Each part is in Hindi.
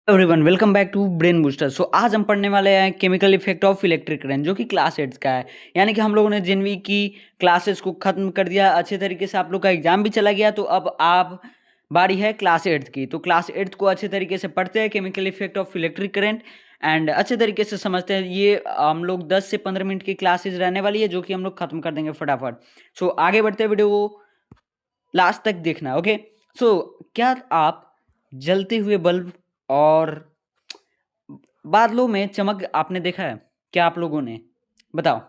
Everyone welcome back to brain booster. आज हम पढ़ने वाले हैं chemical effect of electric current, जो कि क्लास 8 का है। यानी कि हम लोगों ने जिनवी की क्लासेस को ख़त्म कर दिया अच्छे तरीके से। आप लोग का एग्जाम भी चला गया, तो अब आप बारी है क्लास 8 की। तो क्लास 8 को अच्छे तरीके से पढ़ते हैं, chemical effect of electric current, and अच्छे तरीके से समझते हैं। ये हम लोग 10 से 15 मिनट की क्लासेज रहने वाली है, जो कि हम लोग ख़त्म कर देंगे फटाफट। आगे बढ़ते हैं, वीडियो को लास्ट तक देखना। ओके, क्या आप जलते हुए बल्ब और बादलों में चमक आपने देखा है? क्या आप लोगों ने बताओ?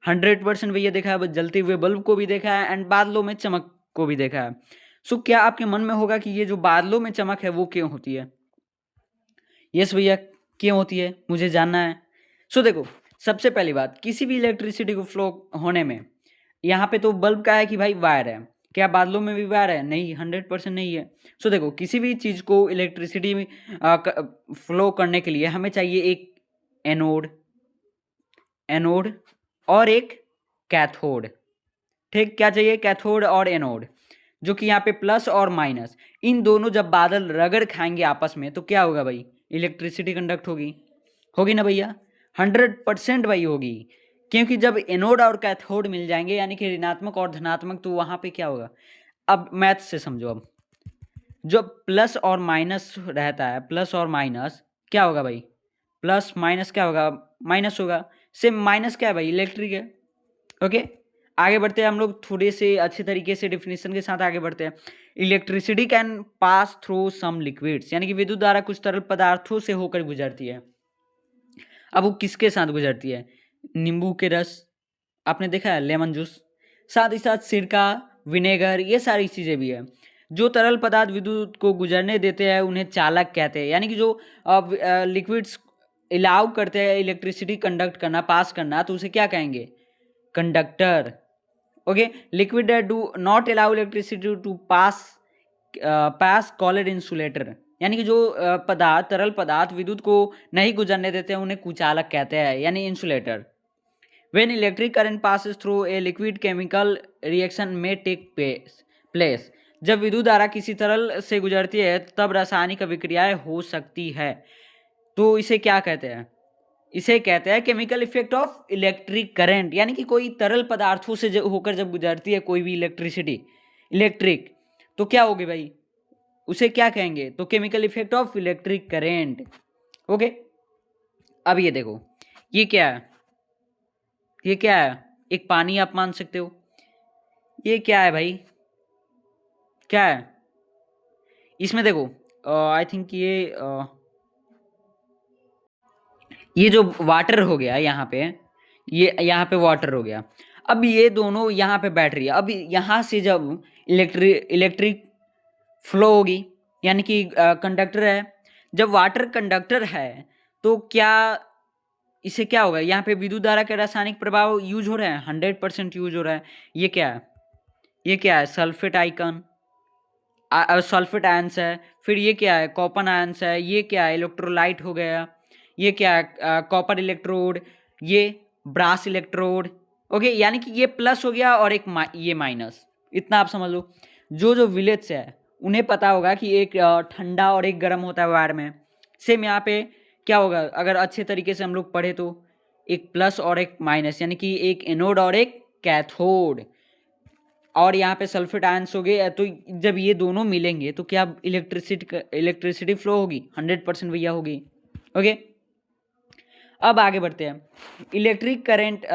100% भैया देखा है। जलते हुए बल्ब को भी देखा है एंड बादलों में चमक को भी देखा है। क्या आपके मन में होगा कि ये जो बादलों में चमक है वो क्यों होती है? यस भैया, क्यों होती है मुझे जानना है। देखो, सबसे पहली बात, किसी भी इलेक्ट्रिसिटी को फ्लो होने में, यहाँ पे तो बल्ब का है कि भाई वायर है। क्या बादलों में भी वायर है? नहीं, 100% नहीं है। देखो, किसी भी चीज़ को इलेक्ट्रिसिटी में फ्लो करने के लिए हमें चाहिए एक एनोड और एक कैथोड। ठीक, क्या चाहिए? कैथोड और एनोड, जो कि यहाँ पे प्लस और माइनस, इन दोनों जब बादल रगड़ खाएंगे आपस में तो क्या होगा भाई? इलेक्ट्रिसिटी कंडक्ट होगी ना भैया? 100% भाई होगी। क्योंकि जब एनोड और कैथोड मिल जाएंगे, यानी कि ऋणात्मक और धनात्मक, तो वहाँ पे क्या होगा? अब मैथ से समझो। अब जो प्लस और माइनस रहता है, प्लस और माइनस क्या होगा भाई? प्लस माइनस क्या होगा? माइनस होगा। सेम माइनस क्या है भाई? इलेक्ट्रिक है। ओके, आगे बढ़ते हैं हम लोग थोड़े से अच्छे तरीके से डिफिनीशन के साथ आगे बढ़ते हैं। Electricity can pass through some liquids, यानी कि विद्युत धारा कुछ तरल पदार्थों से होकर गुजरती है। अब वो किसके साथ गुजरती है? नींबू के रस, आपने देखा है, लेमन जूस, साथ ही साथ सिरका, विनेगर, ये सारी चीज़ें भी है। जो तरल पदार्थ विद्युत को गुजरने देते हैं उन्हें चालक कहते हैं। यानी कि जो लिक्विड्स अलाउ करते हैं इलेक्ट्रिसिटी कंडक्ट करना, पास करना, तो उसे क्या कहेंगे? Conductor. Okay, liquid that do not allow electricity to pass called insulator. यानी कि जो तरल पदार्थ विद्युत को नहीं गुजरने देते हैं उन्हें कुचालक कहते हैं, यानी insulator. When electric current passes through a liquid, chemical reaction may take place. जब विद्युत धारा किसी तरल से गुजरती है तब रासायनिक अभिक्रियाएं हो सकती है। तो इसे क्या कहते हैं? इसे कहते हैं chemical effect of electric current. यानी कि कोई तरल पदार्थों से होकर जब गुजरती है कोई भी इलेक्ट्रिक, तो क्या होगी भाई? उसे क्या कहेंगे? तो chemical effect of electric current. Okay, अब ये देखो, ये क्या है? ये क्या है? एक पानी आप मान सकते हो। ये क्या है भाई? क्या है इसमें? देखो, आई थिंक ये जो वाटर हो गया यहाँ पे, ये यहाँ पे वाटर हो गया। अब ये दोनों यहाँ पे बैटरी है। अब यहाँ से जब इलेक्ट्रिक फ्लो होगी, यानी कि कंडक्टर है, जब वाटर कंडक्टर है तो क्या इसे क्या होगा? यहाँ पे विद्युत धारा का रासायनिक प्रभाव यूज हो रहा है, 100% यूज हो रहा है। ये क्या है? ये क्या है? सल्फेट आइकन, सल्फेट आयंस है। फिर ये क्या है? कॉपर आयंस है। ये क्या है? इलेक्ट्रोलाइट हो गया। ये क्या है? कॉपर इलेक्ट्रोड, ये ब्रास इलेक्ट्रोड। ओके, यानी कि ये प्लस हो गया और एक ये माइनस। इतना आप समझ लो। जो विलेज से है उन्हें पता होगा कि एक ठंडा और एक गर्म होता है वायर में। सेम यहाँ पे क्या होगा? अगर अच्छे तरीके से हम लोग पढ़े तो एक प्लस और एक माइनस, यानी कि एक एनोड और एक कैथोड, और यहाँ पे सल्फेट आयंस हो गए। तो जब ये दोनों मिलेंगे तो क्या इलेक्ट्रिसिटी फ्लो होगी? 100% भैया होगी। ओके, अब आगे बढ़ते हैं। Electric current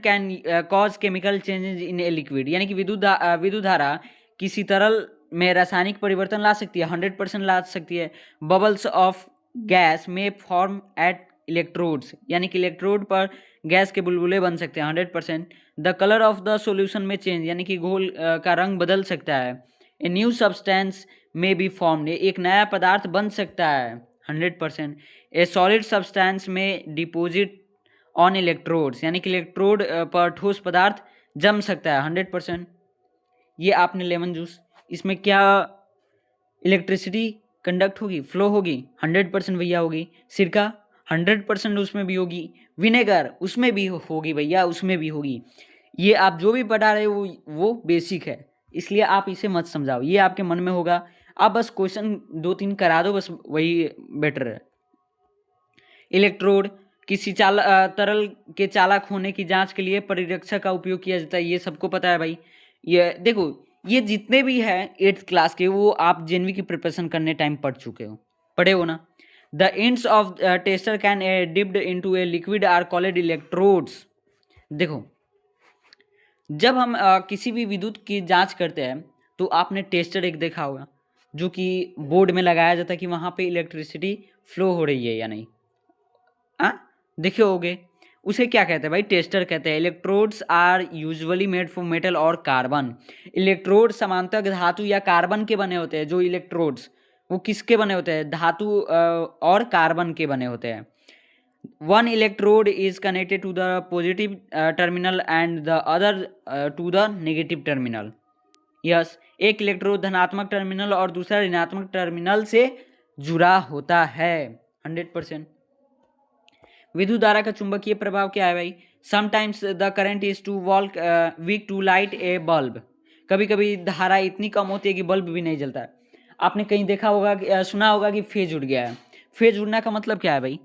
can cause chemical changes in a liquid, यानी कि विद्युत धारा किसी तरल में रासायनिक परिवर्तन ला सकती है, 100% ला सकती है। बबल्स ऑफ गैस में फॉर्म एट इलेक्ट्रोड्स, यानी कि इलेक्ट्रोड पर गैस के बुलबुले बन सकते हैं, 100%। The colour of the solution में चेंज, यानी कि घोल का रंग बदल सकता है। ए न्यू सब्सटेंस में बी फॉर्म्ड, एक नया पदार्थ बन सकता है, 100%। ए सॉलिड सब्सटेंस में डिपोजिट ऑन इलेक्ट्रोड्स, यानी कि इलेक्ट्रोड पर ठोस पदार्थ जम सकता है, 100%। ये आपने लेमन जूस, इसमें क्या इलेक्ट्रिसिटी कंडक्ट होगी, फ्लो होगी? 100% भैया होगी। सिरका 100% उसमें भी होगी। विनेगर उसमें भी होगी भैया, उसमें भी होगी। ये आप जो भी पढ़ा रहे हो वो बेसिक है, इसलिए आप इसे मत समझाओ, ये आपके मन में होगा। आप बस क्वेश्चन 2-3 करा दो, बस वही बेटर है। इलेक्ट्रोड किसी तरल के चालक होने की जांच के लिए परिरक्षक का उपयोग किया जाता है, ये सबको पता है भाई। ये देखो, ये जितने भी हैं 8th क्लास के, वो आप जेनवी की प्रिपरेशन करने टाइम पढ़े हो ना। The ends of tester can dipped into a liquid are called electrodes. देखो, जब हम किसी भी विद्युत की जांच करते हैं तो आपने टेस्टर एक देखा होगा, जो कि बोर्ड में लगाया जाता है कि वहाँ पे इलेक्ट्रिसिटी फ्लो हो रही है या नहीं। देखे होगे, उसे क्या कहते हैं भाई? टेस्टर कहते हैं। Electrodes are usually made from metal और कार्बन। इलेक्ट्रोड सामान्यतः धातु या कार्बन के बने होते हैं। जो इलेक्ट्रोड्स, वो किसके बने होते हैं? धातु और कार्बन के बने होते हैं। One electrode is connected to the positive terminal and the other to the negative terminal. Yes, एक इलेक्ट्रोड धनात्मक टर्मिनल और दूसरा ऋणात्मक टर्मिनल से जुड़ा होता है। 100%। विद्युत धारा का चुंबकीय प्रभाव क्या है भाई? Sometimes the current is too walk weak to light a bulb. कभी कभी धारा इतनी कम होती है कि बल्ब भी नहीं जलता है। आपने कहीं देखा होगा, सुना होगा कि फेज उड़ गया है। फेज उड़ने का मतलब क्या है भाई?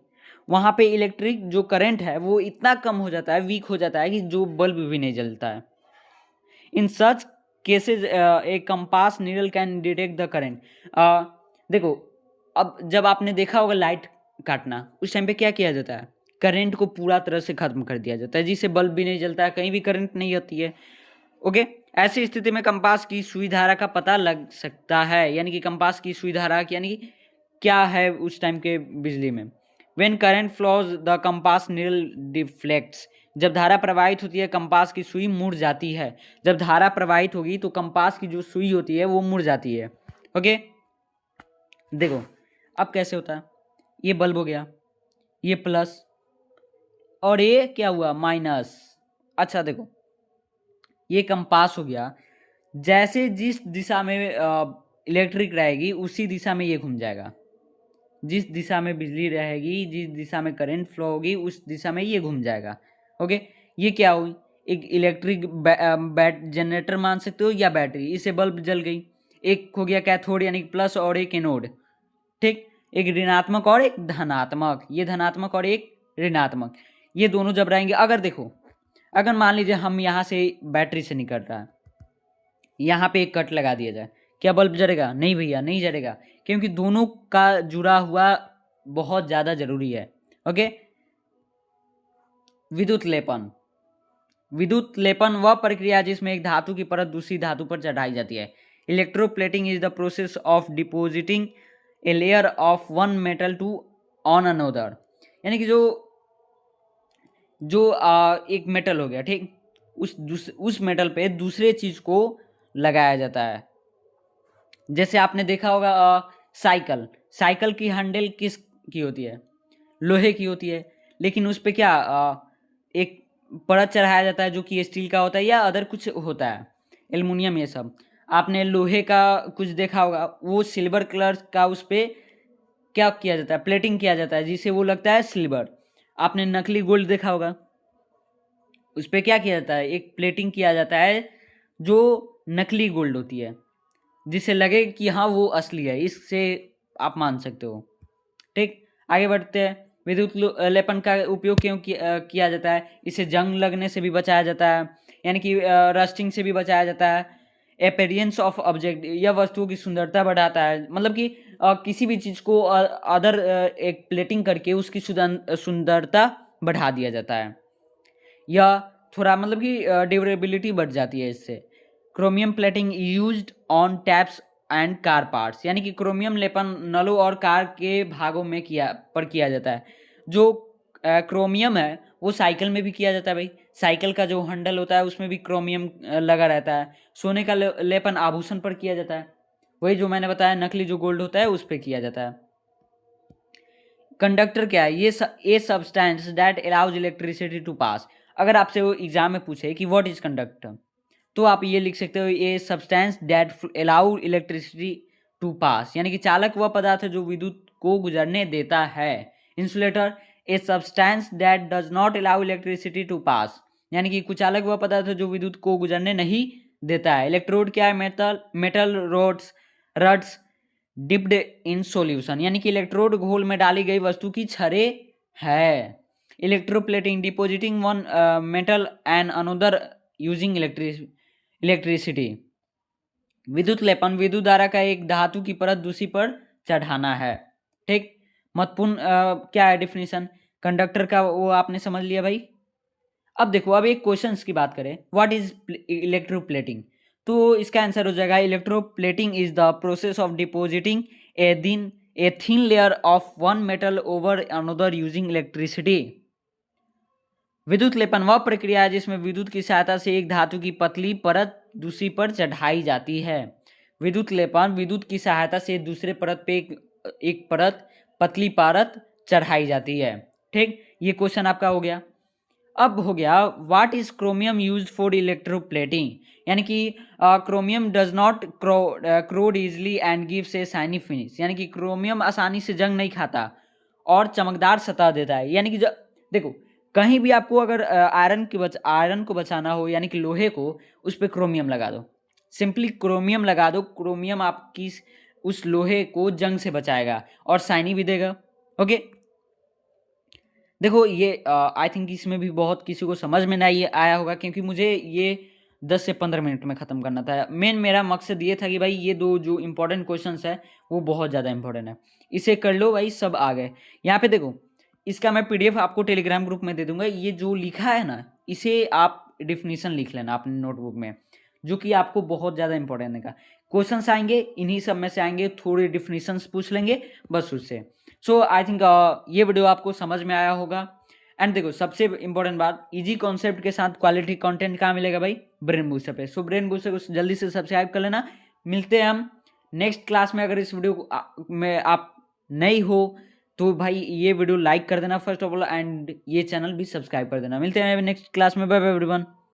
वहाँ पे इलेक्ट्रिक जो करंट है वो इतना कम हो जाता है, वीक हो जाता है कि जो बल्ब भी नहीं जलता है। In such cases a compass needle can detect the current. देखो, अब जब आपने देखा होगा लाइट काटना, उस टाइम पे क्या किया जाता है? करंट को पूरा तरह से खत्म कर दिया जाता है, जिससे बल्ब भी नहीं जलता है, कहीं भी करंट नहीं आती है। ओके, ऐसी स्थिति में कंपास की सुई धारा का पता लग सकता है। यानी कि कंपास की सुई धारा यानी कि क्या है उस टाइम के बिजली में? When current flows the compass needle deflects. जब धारा प्रवाहित होती है, कंपास की सुई मुड़ जाती है। जब धारा प्रवाहित होगी तो कंपास की जो सुई होती है वो मुड़ जाती है। ओके, देखो अब कैसे होता है। ये बल्ब हो गया, ये प्लस, और ये क्या हुआ? माइनस। अच्छा देखो, ये कंपास हो गया। जैसे जिस दिशा में इलेक्ट्रिक रहेगी उसी दिशा में ये घूम जाएगा। जिस दिशा में बिजली रहेगी, जिस दिशा में करंट फ्लो होगी, उस दिशा में ये घूम जाएगा। ओके, ये क्या हुई? एक इलेक्ट्रिक बैट जनरेटर मान सकते हो या बैटरी। इससे बल्ब जल गई। एक हो गया कैथोड यानी प्लस, और एक एनोड। ठीक, एक ऋणात्मक और एक धनात्मक। ये धनात्मक और एक ऋणात्मक, ये दोनों जब रहेंगे। अगर देखो, अगर मान लीजिए हम यहाँ से बैटरी से निकल रहा है, यहाँ पे एक कट लगा दिया जाए, क्या बल्ब जलेगा? नहीं भैया, नहीं जलेगा, क्योंकि दोनों का जुड़ा हुआ बहुत ज़्यादा जरूरी है। ओके, विद्युत लेपन। विद्युत लेपन वह प्रक्रिया जिसमें एक धातु की परत दूसरी धातु पर चढ़ाई जाती है। Electroplating is the process of depositing a layer of one metal to on another. यानी कि जो एक मेटल हो गया, ठीक, उस मेटल पे दूसरे चीज को लगाया जाता है। जैसे आपने देखा होगा साइकिल की हैंडल किस की होती है? लोहे की होती है, लेकिन उस पे क्या एक परत चढ़ाया जाता है जो कि स्टील का होता है या अदर कुछ होता है, एल्युमिनियम, ये सब। आपने लोहे का कुछ देखा होगा, वो सिल्वर कलर का, उस पर क्या किया जाता है? प्लेटिंग किया जाता है, जिससे वो लगता है सिल्वर। आपने नकली गोल्ड देखा होगा, उस पर क्या किया जाता है? एक प्लेटिंग किया जाता है जो नकली गोल्ड होती है, जिससे लगे कि हाँ वो असली है। इससे आप मान सकते हो। ठीक, आगे बढ़ते हैं। विद्युत लेपन का उपयोग क्यों किया जाता है? इसे जंग लगने से भी बचाया जाता है, यानी कि रस्टिंग से भी बचाया जाता है। अपीयरेंस ऑफ ऑब्जेक्ट, यह वस्तुओं की सुंदरता बढ़ाता है। मतलब कि किसी भी चीज़ को अदर एक प्लेटिंग करके उसकी सुंदरता बढ़ा दिया जाता है, या थोड़ा मतलब कि ड्यूरेबिलिटी बढ़ जाती है इससे। Chromium plating used on taps and car parts. यानी कि क्रोमियम लेपन नलों और कार के भागों में किया जाता है। जो क्रोमियम है वो साइकिल में भी किया जाता है भाई। साइकिल का जो हैंडल होता है उसमें भी क्रोमियम लगा रहता है। सोने का लेपन आभूषण पर किया जाता है। वही जो मैंने बताया, नकली जो गोल्ड होता है उस पर किया जाता है। कंडक्टर क्या है? ये substance that allows electricity to pass. अगर आपसे वो एग्जाम में पूछे कि व्हाट इज कंडक्टर, तो आप ये लिख सकते हो, ये substance that allow electricity to pass. यानी कि चालक वह पदार्थ है जो विद्युत को गुजरने देता है। Insulator a substance that does not allow electricity to pass. यानी कि कुचालक वह पदार्थ है जो विद्युत को गुजरने नहीं देता है। इलेक्ट्रोड क्या है? Metal rods rods dipped in solution, यानी कि इलेक्ट्रोड घोल में डाली गई वस्तु की छरे है। Electroplating, depositing one metal and another using electricity. विद्युत लेपन, विद्युत धारा का एक धातु की परत दूसरी पर चढ़ाना है। ठीक, महत्वपूर्ण क्या है डिफिनीशन कंडक्टर का, वो आपने समझ लिया भाई। अब देखो, अब एक क्वेश्चंस की बात करें, व्हाट इज इलेक्ट्रोप्लेटिंग, तो इसका आंसर हो जाएगा electroplating is the process of depositing a thin layer of one metal over another using electricity. विद्युत लेपन वह प्रक्रिया है जिसमें विद्युत की सहायता से एक धातु की पतली परत दूसरी पर चढ़ाई जाती है। विद्युत लेपन विद्युत की सहायता से दूसरे परत पे एक परत पतली परत चढ़ाई जाती है। ठीक, ये क्वेश्चन आपका हो गया। अब हो गया what is chromium used for electroplating, यानी कि chromium does not corrode easily and gives a shiny finish, यानी कि क्रोमियम आसानी से जंग नहीं खाता और चमकदार सतह देता है। यानी कि देखो, कहीं भी आपको अगर आयरन को बचाना हो, यानी कि लोहे को, उस पर क्रोमियम लगा दो, सिंपली क्रोमियम लगा दो। क्रोमियम आपकी उस लोहे को जंग से बचाएगा और शाइनी भी देगा। ओके, देखो ये आई थिंक इसमें भी बहुत किसी को समझ में नहीं आया होगा, क्योंकि मुझे ये 10 से 15 मिनट में ख़त्म करना था। मेन मेरा मकसद ये था कि भाई ये दो जो इंपॉर्टेंट क्वेश्चंस है वो बहुत ज़्यादा इंपॉर्टेंट है, इसे कर लो भाई, सब आ गए। यहाँ पे देखो, इसका मैं PDF आपको टेलीग्राम ग्रुप में दे दूंगा। ये जो लिखा है ना, इसे आप डिफिनीशन लिख लेना अपने नोटबुक में, जो कि आपको बहुत ज़्यादा इंपॉर्टेंट है। क्वेश्चंस आएंगे, इन्हीं सब में से आएंगे, थोड़े डिफिनीशंस पूछ लेंगे बस उससे। सो आई थिंक ये वीडियो आपको समझ में आया होगा। एंड देखो, सबसे इंपॉर्टेंट बात, इजी कॉन्सेप्ट के साथ क्वालिटी कंटेंट कहाँ मिलेगा भाई? ब्रेन बूस्टर पे। सो ब्रेन बूस्टर को जल्दी से सब्सक्राइब कर लेना। मिलते हैं हम नेक्स्ट क्लास में। अगर इस वीडियो में आप नई हो तो भाई ये वीडियो लाइक कर देना फर्स्ट ऑफ ऑल, एंड ये चैनल भी सब्सक्राइब कर देना। मिलते हैं नेक्स्ट क्लास में। Bye bye everyone.